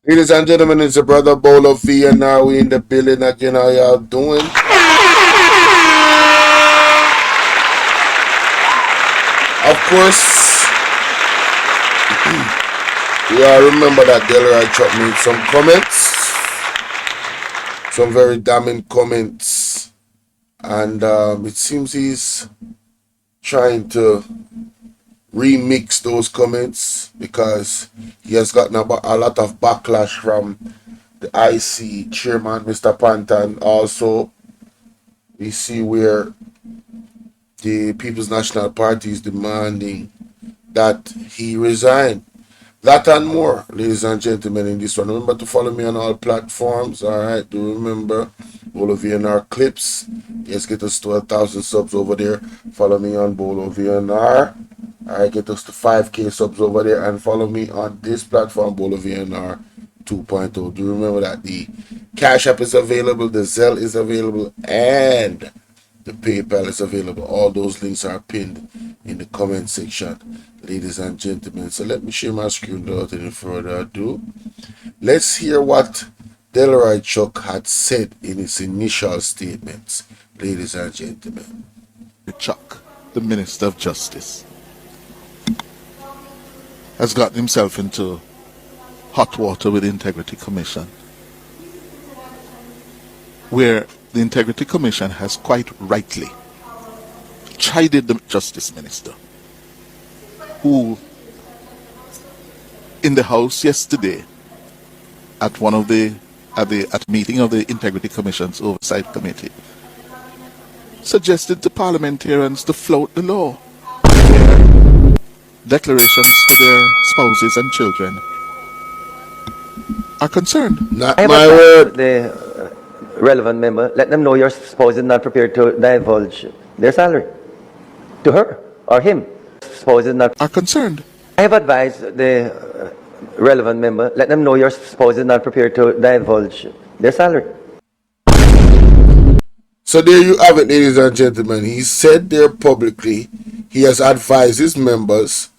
Ladies and gentlemen, it's your brother Bolo V&R. We in the building again. How y'all doing? Of course, we all remember that Delroy Chop made some comments, some very damning comments, and it seems he's trying to remix those comments because he has gotten a lot of backlash from the IC chairman, Mr. Pantan. Also, we see where the People's National Party is demanding that he resign. That and more, ladies and gentlemen, in this one. Remember to follow me on all platforms. All right, do remember Bolo V&R clips. Yes, get us to 1,000 subs over there. Follow me on Bolo V&R. All right, get us to 5K subs over there, and follow me on this platform, Bolo V&R 2.0. Do remember that the Cash App is available, the Zelle is available, and the PayPal is available. All those links are pinned in the comment section, ladies and gentlemen. So let me share my screen without any further ado. Let's hear what Delroy Chuck had said in his initial statements, ladies and gentlemen. Chuck, the Minister of Justice, has gotten himself into hot water with the Integrity Commission, where the Integrity Commission has quite rightly chided the Justice Minister, who in the House yesterday at one of the at meeting of the Integrity Commission's Oversight Committee suggested to parliamentarians to float the law, where declarations for their spouses and children are concerned. Not my word. The relevant member, let them know your spouse is not prepared to divulge their salary to her or him. Spouse is not are concerned. I have advised the relevant member, let them know your spouse is not prepared to divulge their salary. So there you have it, ladies and gentlemen. He said there publicly, he has advised his members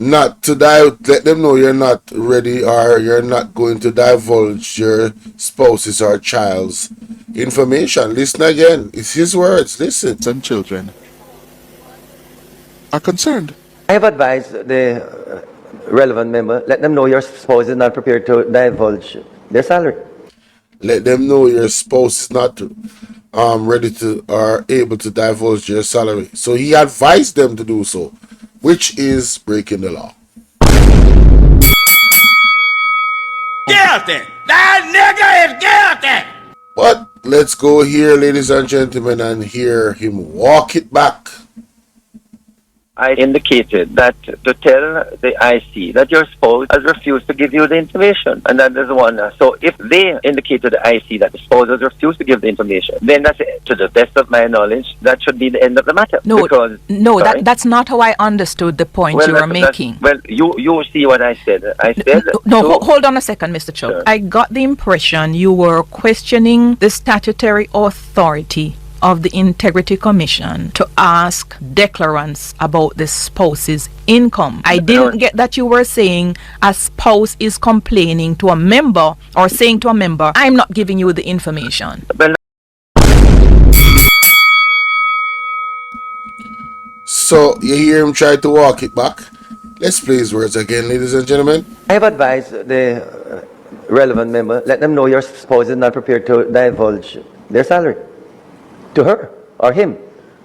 not to let them know you're not ready or you're not going to divulge your spouse's or child's information. Listen again. It's his words. Listen. And children are concerned. I have advised the relevant member, let them know your spouse is not prepared to divulge their salary. Let them know your spouse is not ready to or able to divulge their salary. So he advised them to do so, which is breaking the law. Guilty! That nigga is guilty! But let's go here, ladies and gentlemen, and hear him walk it back. I indicated that to tell the IC that your spouse has refused to give you the information, and that is one. So if they indicate to the IC that the spouse has refused to give the information, then that's, to the best of my knowledge, that should be the end of the matter. No, because, that's not how I understood the point you were making. Well, you see what I said. I said... Hold on a second, Mr. Chuck. Sure. I got the impression you were questioning the statutory authority of the Integrity Commission to ask declarants about the spouse's income. I didn't get that you were saying a spouse is complaining to a member or saying to a member, I'm not giving you the information. Well, so you hear him try to walk it back. Let's play his words again, ladies and gentlemen. I have advised the relevant member, let them know your spouse is not prepared to divulge their salary to her or him,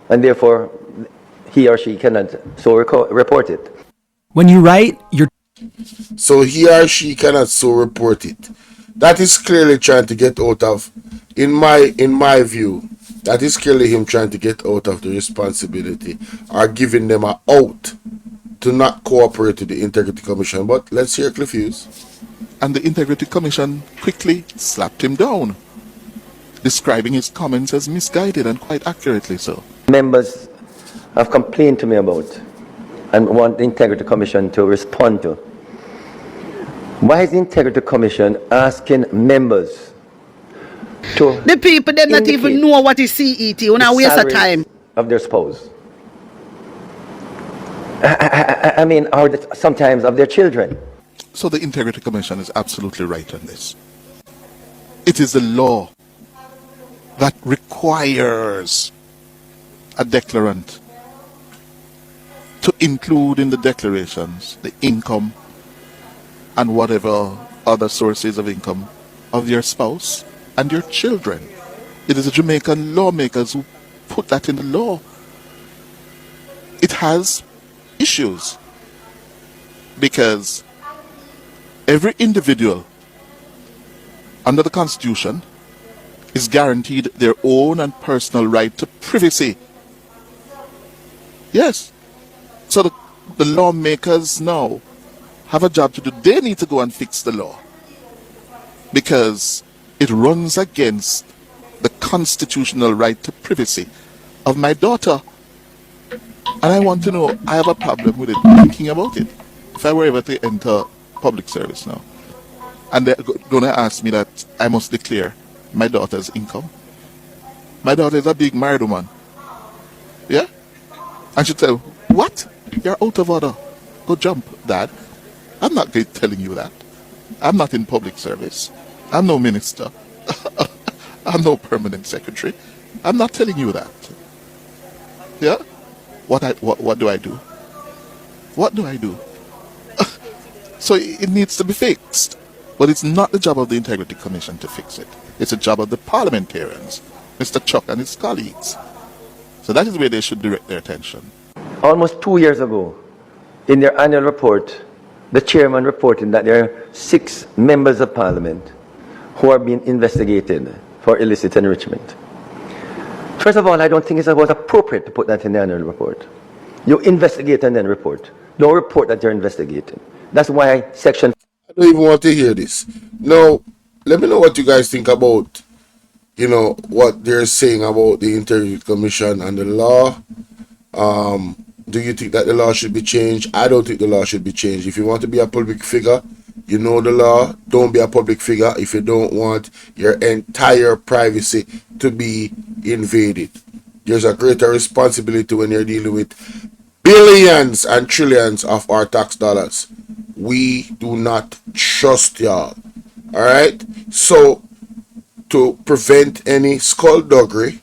and therefore he or she cannot so report it. When you write your So he or she cannot so report it. That is clearly trying to get out of, in my view, that is clearly him trying to get out of the responsibility or giving them an out to not cooperate with the Integrity Commission. But let's hear Cliff Hughes. And the Integrity Commission quickly slapped him down, describing his comments as misguided, and quite accurately so. Members have complained to me about and want the Integrity Commission to respond to. Why is the Integrity Commission asking members to... The people did not even know what is CET. When I waste of time. Of their spouse. I mean, or sometimes of their children. So the Integrity Commission is absolutely right on this. It is the law that requires a declarant to include in the declarations the income and whatever other sources of income of your spouse and your children. It is the Jamaican lawmakers who put that in the law. It has issues because every individual under the Constitution is guaranteed their own and personal right to privacy. Yes. So the lawmakers now have a job to do. They need to go and fix the law because it runs against the constitutional right to privacy of my daughter. And I want to know, I have a problem with it, thinking about it. If I were ever to enter public service now, and they're going to ask me that I must declare my daughter's income. My daughter is a big married woman. Yeah? And she'd say, what? You're out of order. Go jump, Dad. I'm not telling you that. I'm not in public service. I'm no minister. I'm no permanent secretary. I'm not telling you that. Yeah? What do I do? What do I do? So it needs to be fixed. But it's not the job of the Integrity Commission to fix it. It's the job of the parliamentarians, Mr. Chuck and his colleagues. So that is where they should direct their attention. Almost 2 years ago, in their annual report, the chairman reported that there are 6 members of parliament who are being investigated for illicit enrichment. First of all, I don't think it was appropriate to put that in the annual report. You investigate and then report. Don't report that you're investigating. That's why Section... I don't even want to hear this. Now, let me know what you guys think about, what they're saying about the Integrity Commission and the law. Do you think that the law should be changed? I don't think the law should be changed. If you want to be a public figure, you know the law. Don't be a public figure if you don't want your entire privacy to be invaded. There's a greater responsibility when you're dealing with billions and trillions of our tax dollars. We do not trust y'all. Alright? So, to prevent any skullduggery,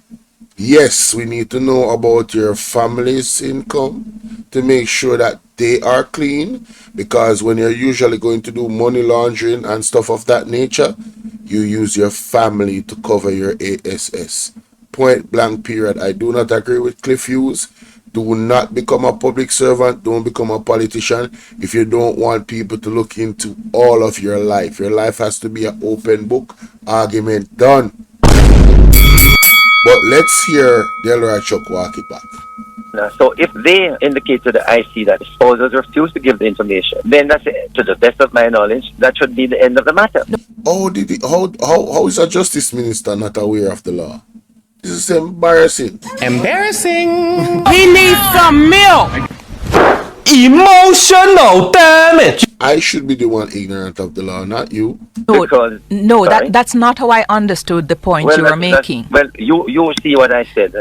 yes, we need to know about your family's income to make sure that they are clean, because when you're usually going to do money laundering and stuff of that nature, you use your family to cover your ASS. Point blank period. I do not agree with Cliff Hughes. Do not become a public servant. Don't become a politician if you don't want people to look into all of your life. Your life has to be an open book. Argument done. But let's hear Delroy Chuck walk it back. So if they indicate to the IC that the spouses refuse to give the information, then that's it. To the best of my knowledge, that should be the end of the matter. How is a justice minister not aware of the law? This is embarrassing. Embarrassing. He needs some milk. Emotional damage. I should be the one ignorant of the law, not you. That's not how I understood the point you were making. You see what I said.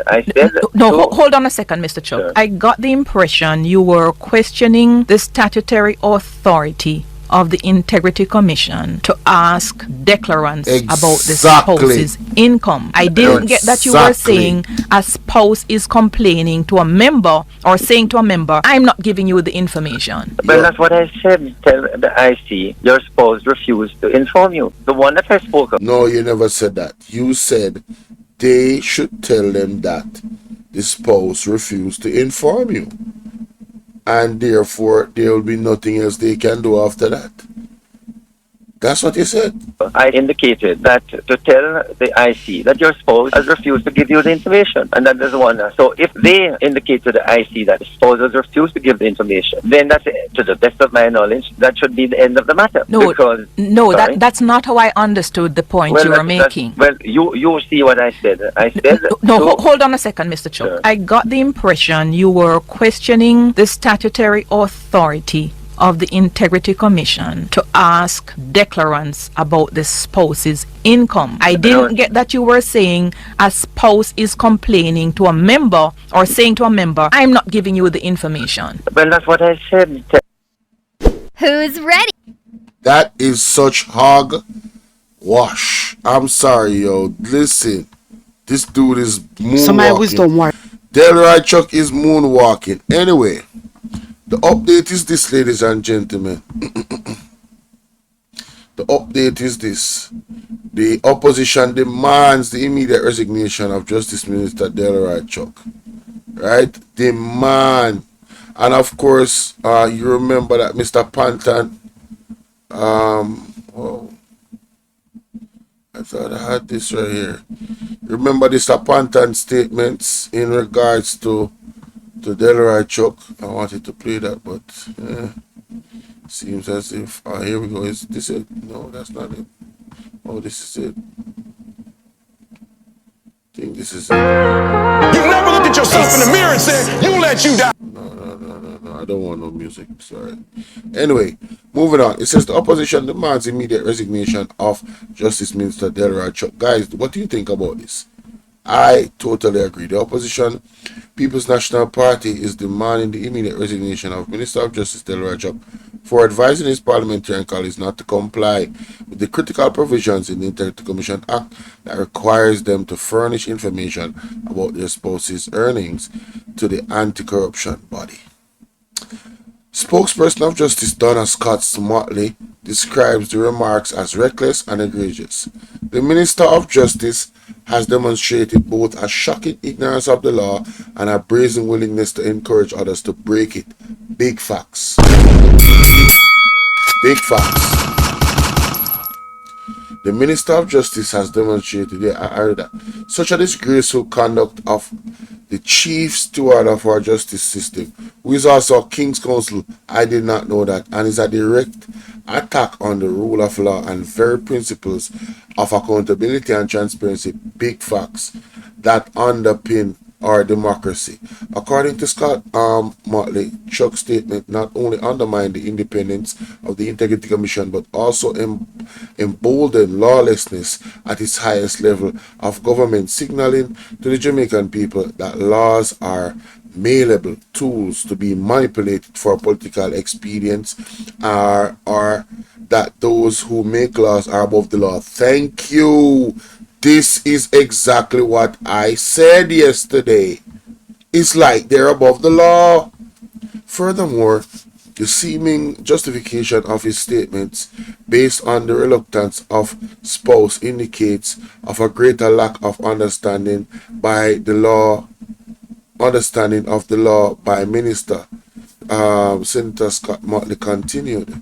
Hold on a second, Mr. Chuck. Sure. I got the impression you were questioning the statutory authority of the Integrity Commission to ask declarants about the spouse's income. I didn't get that you were saying a spouse is complaining to a member or saying to a member, I'm not giving you the information. Well, that's what I said. Tell the IC your spouse refused to inform you. The one that I spoke of. No, you never said that. You said they should tell them that the spouse refused to inform you. And therefore, there will be nothing else they can do after that. That's what you said. I indicated that to tell the IC that your spouse has refused to give you the information, and that is one. So if they indicate to the IC that the spouse has refused to give the information, then that's it. To the best of my knowledge, that should be the end of the matter. That's not how I understood the point you were making. You see what I said. Hold on a second, Mr. Chuck. Sure. I got the impression you were questioning the statutory authority of the Integrity Commission to ask declarants about the spouse's income. I didn't get that you were saying a spouse is complaining to a member or saying to a member, I'm not giving you the information. Well, that's what I said. Who's ready? That is such hog wash. I'm sorry, yo. Listen, this dude is So my moonwalking. wisdom word. Delroy Chuck is moonwalking. Anyway, the update is this, ladies and gentlemen. The update is this. The opposition demands the immediate resignation of Justice Minister Delroy Chuck. Right? Demand. And of course, you remember that Mr. Panton, oh, I thought I had this right here. Remember this Panton statements in regards to Delroy Chuck. I wanted to play that, but seems as if here we go. Is this it? No, that's not it. Oh, this is it. I think this is it. You never looked at yourself in the mirror and said, "You let you die." No, I don't want no music. Sorry. Anyway, moving on. It says the opposition demands immediate resignation of Justice Minister Delroy Chuck. Guys, what do you think about this? I totally agree. The opposition, People's National Party, is demanding the immediate resignation of Minister of Justice Delroy Chuck for advising his parliamentarian colleagues not to comply with the critical provisions in the Integrity Commission Act that requires them to furnish information about their spouse's earnings to the anti-corruption body. Spokesperson of Justice Donna Scott Motley describes the remarks as reckless and egregious. The Minister of Justice has demonstrated both a shocking ignorance of the law and a brazen willingness to encourage others to break it. Big facts. Big facts. The Minister of Justice has demonstrated, I heard that, such a disgraceful conduct of the Chief Steward of our justice system, who is also a King's Counsel. I did not know that, and is a direct attack on the rule of law and very principles of accountability and transparency. Big facts that underpin our democracy. According to Scott Motley, Chuck's statement not only undermined the independence of the Integrity Commission but also emboldened lawlessness at its highest level of government, signaling to the Jamaican people that laws are malleable tools to be manipulated for political expedience, or that those who make laws are above the law. Thank you. This is exactly what I said yesterday. It's like they're above the law. Furthermore, the seeming justification of his statements based on the reluctance of spouse indicates of a greater lack of understanding of the law by Minister. Senator Scott Motley continued.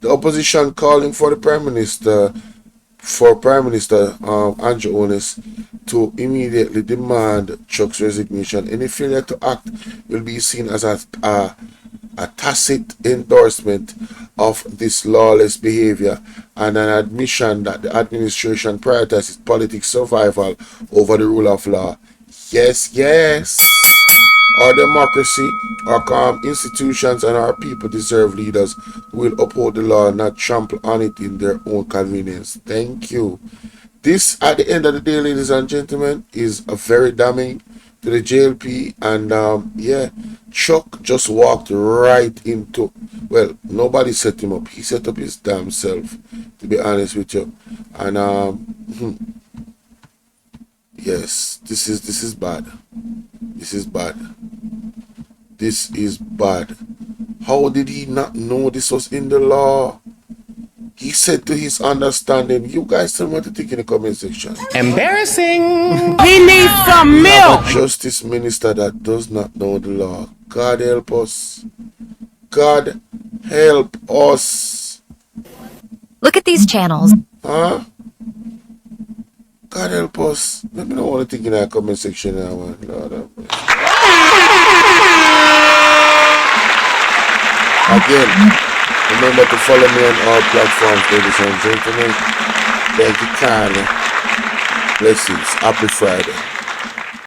The opposition calling for the Prime Minister Andrew Onis to immediately demand Chuck's resignation. Any failure to act will be seen as a tacit endorsement of this lawless behavior and an admission that the administration prioritizes political survival over the rule of law. Yes, yes. Our democracy, our calm institutions, and our people deserve leaders who will uphold the law and not trample on it in their own convenience. Thank you. This, at the end of the day, ladies and gentlemen, is a very damning to the JLP. And Chuck just walked right into, well, nobody set him up. He set up his damn self, to be honest with you. And yes, this is bad. This is bad. This is bad. How did he not know this was in the law? He said to his understanding. You guys tell me what to think in the comment section. Embarrassing. He needs some We have milk. a justice minister that does not know the law. God help us. God help us. Look at these channels. Huh? God help us. Let me know what you think in the comment section now, man. Lord have mercy. Again, remember to follow me on all platforms, ladies and gentlemen. Thank you kindly. Blessings. Happy Friday.